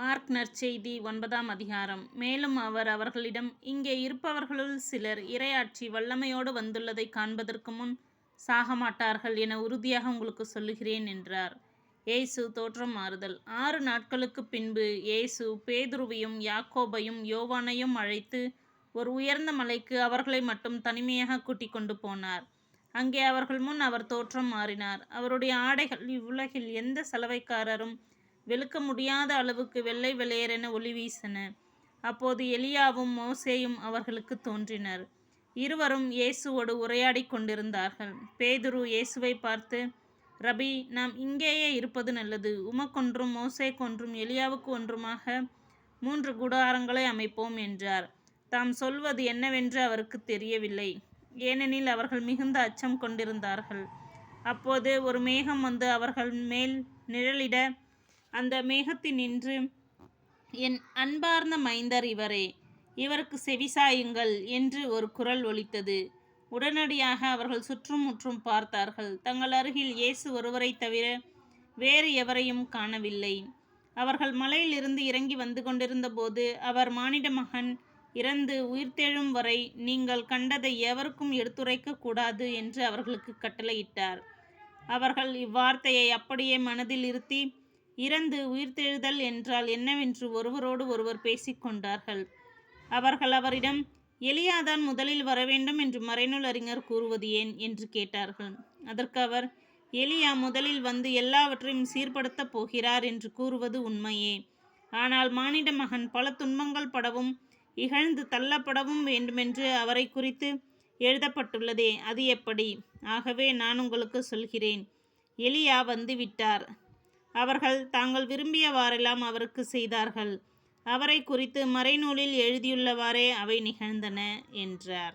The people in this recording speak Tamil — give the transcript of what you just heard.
மார்க் நற்செய்தி 9ஆம் அதிகாரம். மேலும் அவர் அவர்களிடம், இங்கே இருப்பவர்களுள் சிலர் இறையாட்சி வல்லமையோடு வந்துள்ளதைக் காண்பதற்கு முன் சாகமாட்டார்கள் என உறுதியாக உங்களுக்குச் சொல்லுகிறேன் என்றார். இயேசு தோற்றம் மாறுதல். 6 நாட்களுக்குப் பின்பு இயேசு பேதுருவையும் யாக்கோபையும் யோவானையும் அழைத்து ஒரு உயர்ந்த மலைக்கு அவர்களை மட்டும் தனிமையாகக் கூட்டிக் கொண்டு போனார். அங்கே அவர்கள் முன் அவர் தோற்றம் மாறினார். அவருடைய ஆடைகள் இவ்வுலகில் எந்த சலவைக்காரரும் வெளுக்க முடியாத அளவுக்கு வெள்ளை வெளேரென ஒளி வீசின. அப்போது எலியாவும் மோசேயும் அவர்களுக்குத் தோன்றினர். இருவரும் இயேசுவோடு உரையாடிக் கொண்டிருந்தார்கள். பேதுரு இயேசுவை பார்த்து, ரபி, நாம் இங்கேயே இருப்பது நல்லது. உமக்கொன்றும் மோசேக்கொன்றும் எலியாவுக்கு ஒன்றுமாக 3 கூடாரங்களை அமைப்போம் என்றார். தாம் சொல்வது என்னவென்று அவருக்குத் தெரியவில்லை. ஏனெனில் அவர்கள் மிகுந்த அச்சம் கொண்டிருந்தார்கள். அப்போது ஒரு மேகம் வந்து அவர்கள் மேல் நிழலிட, அந்த மேகத்தினின்று, என் அன்பார்ந்த மைந்தர் இவரே, இவருக்கு செவிசாயுங்கள் என்று ஒரு குரல் ஒலித்தது. உடனடியாக அவர்கள் சுற்றும் முற்றும் பார்த்தார்கள். தங்கள் அருகில் இயேசு ஒருவரைத் தவிர வேறு எவரையும் காணவில்லை. அவர்கள் மலையிலிருந்து இறங்கி வந்து கொண்டிருந்த போது அவர், மானிட மகன் இறந்து உயிர்த்தெழும் வரை நீங்கள் கண்டதை எவருக்கும் எடுத்துரைக்கக் கூடாது என்று அவர்களுக்கு கட்டளையிட்டார். அவர்கள் இவ்வார்த்தையை அப்படியே மனதில் இருத்தி, இறந்து உயிர்த்தெழுதல் என்றால் என்னவென்று ஒருவரோடு ஒருவர் பேசிக்கொண்டார்கள். அவர்கள் அவரிடம், எலியாதான் முதலில் வரவேண்டும் என்று மறைநூல் அறிஞர் கூறுவது ஏன் என்று கேட்டார்கள். அதற்கு அவர், எலியா முதலில் வந்து எல்லாவற்றையும் சீர்படுத்தப் போகிறார் என்று கூறுவது உண்மையே. ஆனால் மானிட மகன் பல துன்பங்கள் படவும் இகழ்ந்து தள்ளப்படவும் வேண்டுமென்று அவரை குறித்து எழுதப்பட்டுள்ளதே, அது எப்படி? ஆகவே நான் உங்களுக்கு சொல்கிறேன், எலியா வந்துவிட்டார். அவர்கள் தாங்கள் விரும்பியவாறெல்லாம் அவருக்கு செய்தார்கள். அவரை குறித்து மறைநூலில் எழுதியுள்ளவாறே அவை நிகழ்ந்தன என்றார்.